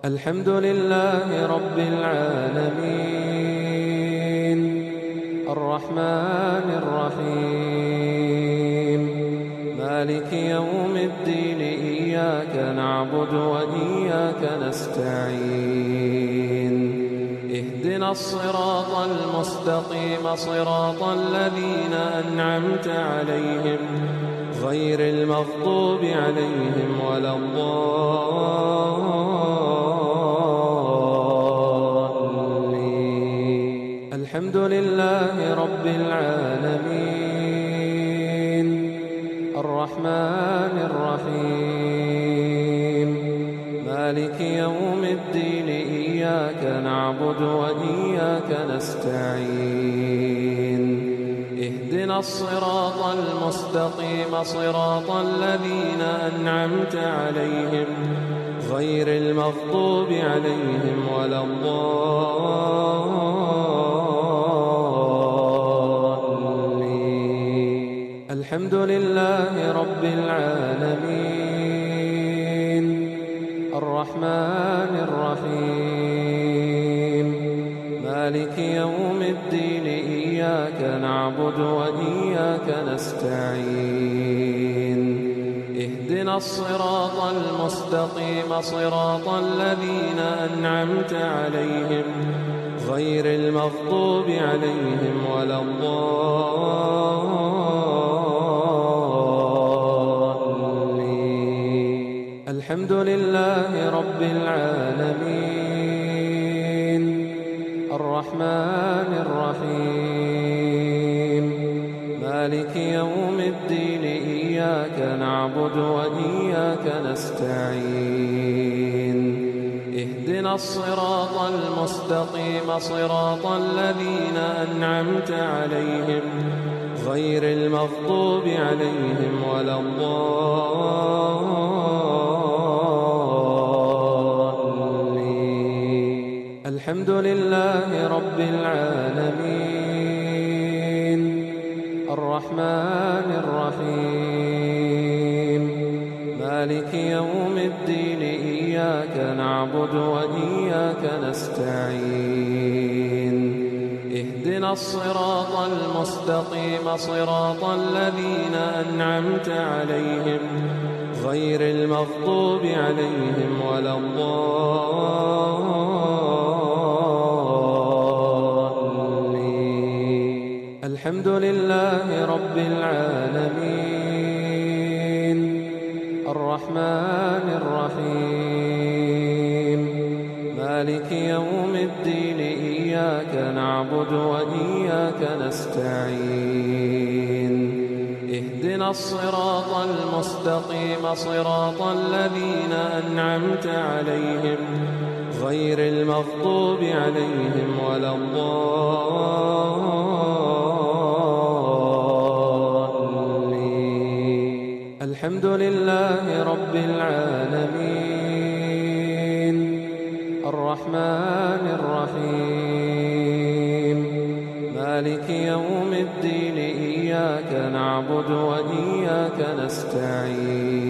الحمد لله رب العالمين، الرحمن الرحيم، مالك يوم الدين. إياك نعبد وإياك نستعين، اهدنا الصراط المستقيم، صراط الذين أنعمت عليهم غير المغضوب عليهم ولا الضالين. الحمد لله رب العالمين، الرحمن الرحيم، مالك يوم الدين. إياك نعبد وإياك نستعين، اهدنا الصراط المستقيم، صراط الذين أنعمت عليهم غير المغضوب عليهم ولا الضالين. الحمد لله رب العالمين، الرحمن الرحيم، مالك يوم الدين. إياك نعبد وإياك نستعين، اهدنا الصراط المستقيم، صراط الذين أنعمت عليهم غير المغضوب عليهم ولا الضالين. الحمد لله رب العالمين، الرحمن الرحيم، مالك يوم الدين. إياك نعبد وإياك نستعين، اهدنا الصراط المستقيم، صراط الذين أنعمت عليهم غير المغضوب عليهم ولا الضالين. الحمد لله رب العالمين، الرحمن الرحيم، مالك يوم الدين. إياك نعبد وإياك نستعين، اهدنا الصراط المستقيم، صراط الذين أنعمت عليهم غير المغضوب عليهم ولا الضالين. الحمد لله رب العالمين، الرحمن الرحيم، مالك يوم الدين. إياك نعبد وإياك نستعين، اهدنا الصراط المستقيم، صراط الذين أنعمت عليهم غير المغضوب عليهم ولا الضالين. الحمد لله رب العالمين، الرحمن الرحيم، مالك يوم الدين. إياك نعبد وإياك نستعين،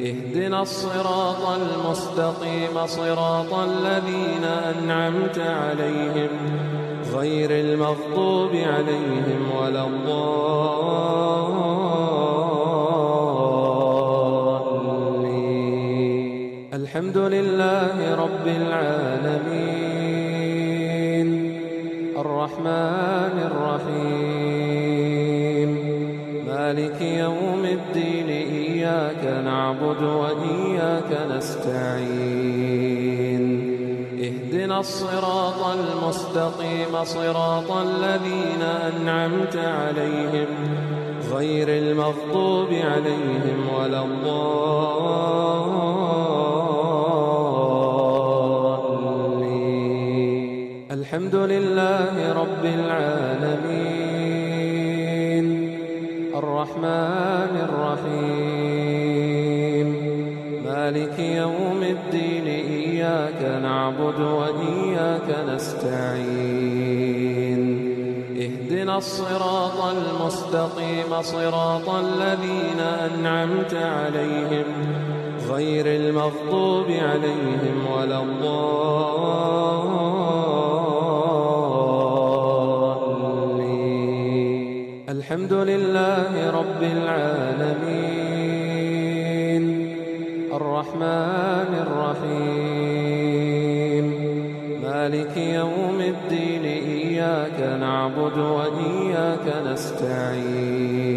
اهدنا الصراط المستقيم، صراط الذين أنعمت عليهم غير المغضوب عليهم ولا الضالين. الحمد لله رب العالمين، الرحمن الرحيم، مالك يوم الدين. إياك نعبد وإياك نستعين، اهدنا الصراط المستقيم، صراط الذين أنعمت عليهم غير المغضوب عليهم ولا الضالين. الحمد لله رب العالمين، الرحمن الرحيم، مالك يوم الدين. إياك نعبد وإياك نستعين، اهدنا الصراط المستقيم، صراط الذين أنعمت عليهم غير المغضوب عليهم ولا الضالين. الحمد لله رب العالمين الرحمن الرحيم مالك يوم الدين إياك نعبد وإياك نستعين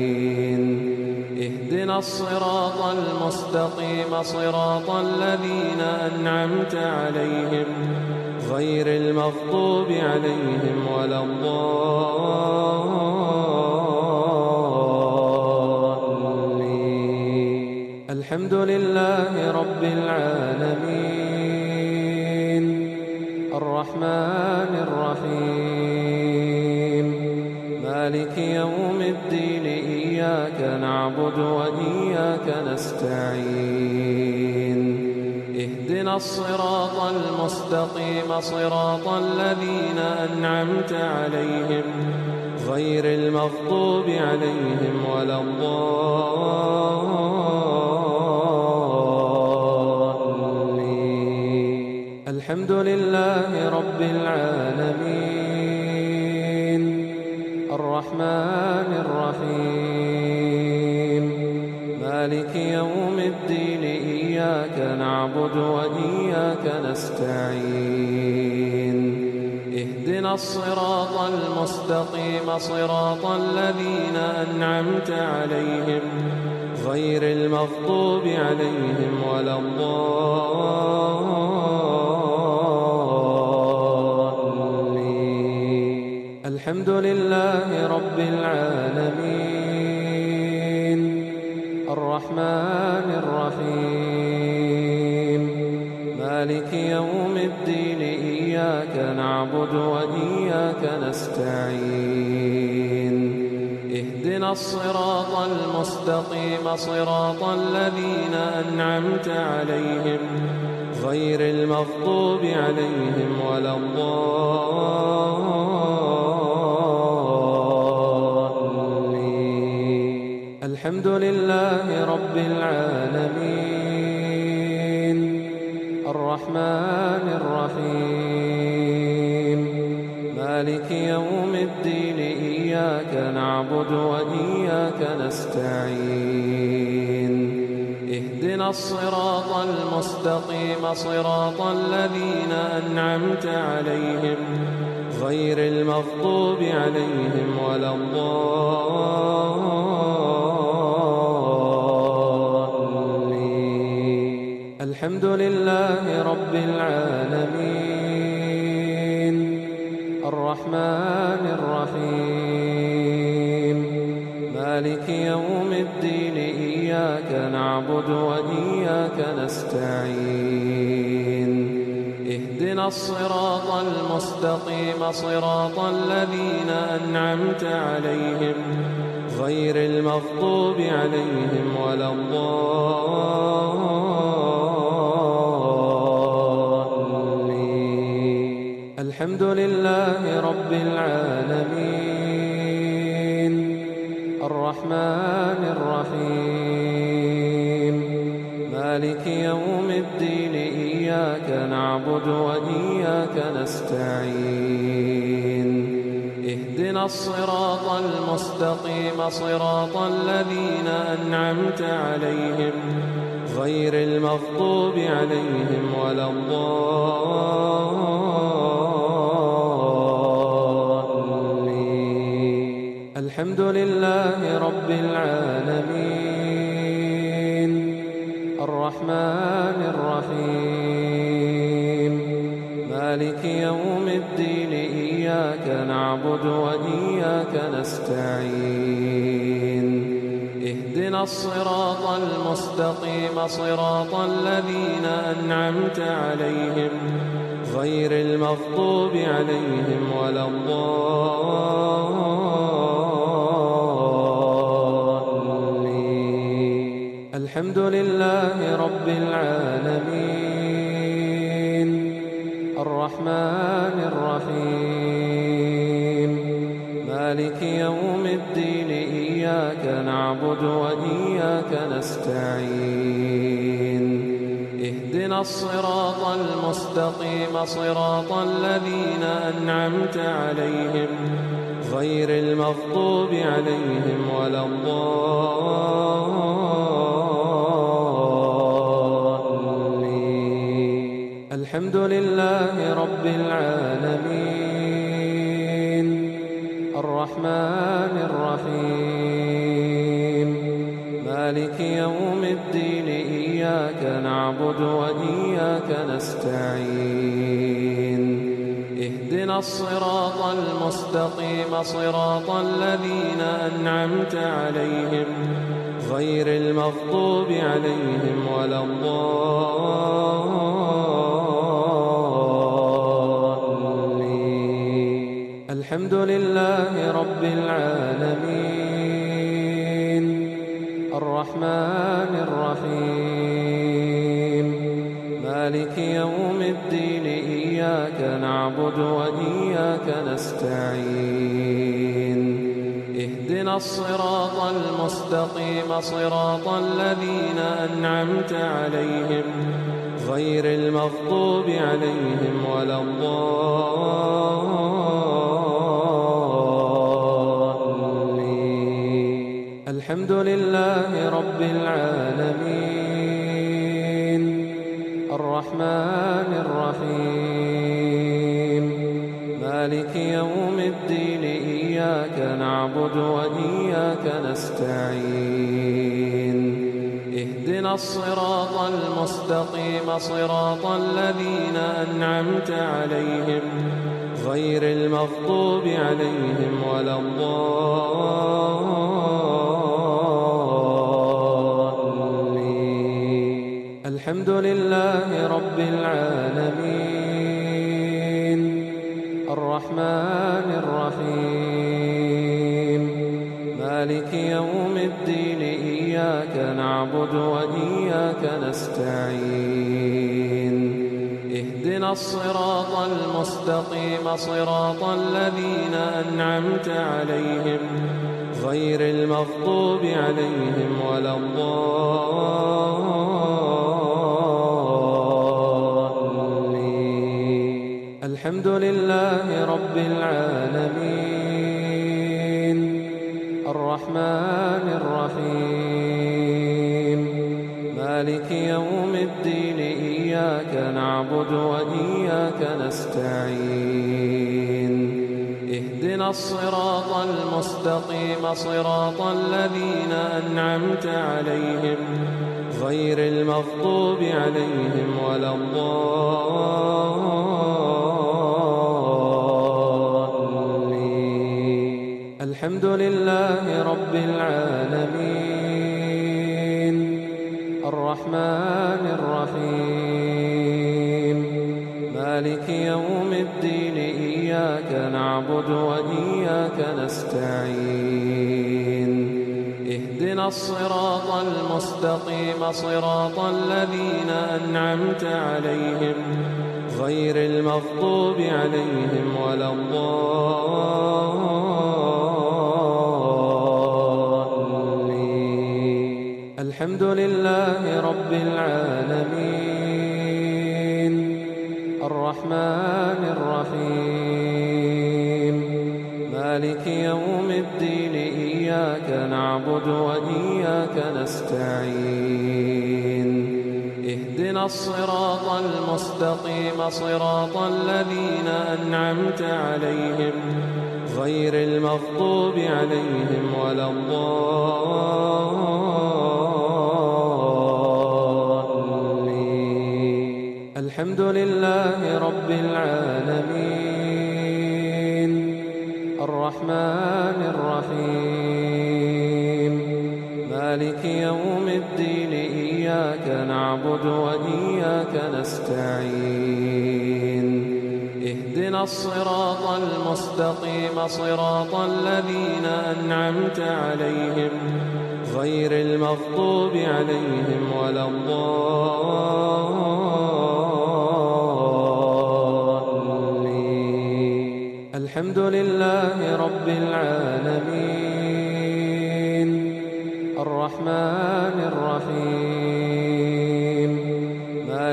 اهدنا الصراط المستقيم صراط الذين أنعمت عليهم غير المغضوب عليهم ولا الضالين. الحمد لله رب العالمين الرحمن الرحيم مالك يوم الدين إياك نعبد وإياك نستعين اهدنا الصراط المستقيم صراط الذين أنعمت عليهم غير المغضوب عليهم ولا الضالين. الحمد لله رب العالمين الرحمن الرحيم مالك يوم الدين إياك نعبد وإياك نستعين اهدنا الصراط المستقيم صراط الذين أنعمت عليهم غير المغضوب عليهم ولا الضالين. الحمد لله رب العالمين الرحمن الرحيم مالك يوم الدين إياك نعبد وإياك نستعين اهدنا الصراط المستقيم صراط الذين أنعمت عليهم غير المغضوب عليهم ولا الضالين. الحمد لله رب العالمين الرحمن الرحيم مالك يوم الدين إياك نعبد وإياك نستعين اهدنا الصراط المستقيم صراط الذين أنعمت عليهم غير المغضوب عليهم ولا الضالين. الحمد لله رب العالمين الرحمن الرحيم مالك يوم الدين إياك نعبد وإياك نستعين اهدنا الصراط المستقيم صراط الذين أنعمت عليهم غير المغضوب عليهم ولا الضالين. الحمد لله رب العالمين الرحمن الرحيم مالك يوم الدين إياك نعبد وإياك نستعين اهدنا الصراط المستقيم صراط الذين أنعمت عليهم غير المغضوب عليهم ولا الضالين. الحمد لله رب العالمين الرحمن الرحيم مالك يوم الدين إياك نعبد وإياك نستعين اهدنا الصراط المستقيم صراط الذين أنعمت عليهم غير المغضوب عليهم ولا الضالين. الحمد لله رب العالمين الرحمن الرحيم مالك يوم الدين إياك نعبد وإياك نستعين اهدنا الصراط المستقيم صراط الذين أنعمت عليهم غير المغضوب عليهم ولا الضالين. الحمد لله رب العالمين الرحمن الرحيم مالك يوم الدين إياك نعبد وإياك نستعين اهدنا الصراط المستقيم صراط الذين أنعمت عليهم غير المغضوب عليهم ولا الضالين. الحمد لله رب العالمين الرحمن الرحيم مالك يوم الدين إياك نعبد وإياك نستعين اهدنا الصراط المستقيم صراط الذين أنعمت عليهم غير المغضوب عليهم ولا الضالين. الحمد لله رب العالمين الرحمن الرحيم مالك يوم الدين إياك نعبد وإياك نستعين اهدنا الصراط المستقيم صراط الذين أنعمت عليهم غير المغضوب عليهم ولا الضالين. الحمد لله رب العالمين الرحمن الرحيم مالك يوم الدين إياك نعبد وإياك نستعين اهدنا الصراط المستقيم صراط الذين أنعمت عليهم غير المغضوب عليهم ولا الضالين. الحمد لله رب العالمين الرحمن الرحيم مالك يوم الدين إياك نعبد وإياك نستعين اهدنا الصراط المستقيم صراط الذين أنعمت عليهم غير المغضوب عليهم ولا الضالين. الحمد لله رب العالمين الرحمن الرحيم مالك يوم الدين إياك نعبد وإياك نستعين اهدنا الصراط المستقيم صراط الذين أنعمت عليهم غير المغضوب عليهم ولا الضالين. الحمد لله رب العالمين الرحمن الرحيم مالك يوم الدين إياك نعبد وإياك نستعين اهدنا الصراط المستقيم صراط الذين أنعمت عليهم غير المغضوب عليهم ولا الضالين. الحمد لله رب العالمين الرحمن الرحيم مالك يوم الدين إياك نعبد وإياك نستعين اهدنا الصراط المستقيم صراط الذين أنعمت عليهم غير المغضوب عليهم ولا الضالين. الحمد لله رب العالمين الرحمن الرحيم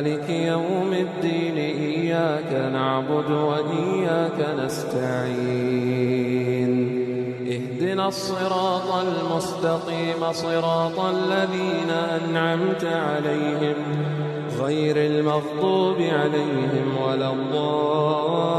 مالك يوم الدين إياك نعبد وإياك نستعين اهدنا الصراط المستقيم صراط الذين أنعمت عليهم غير المغضوب عليهم ولا الضالين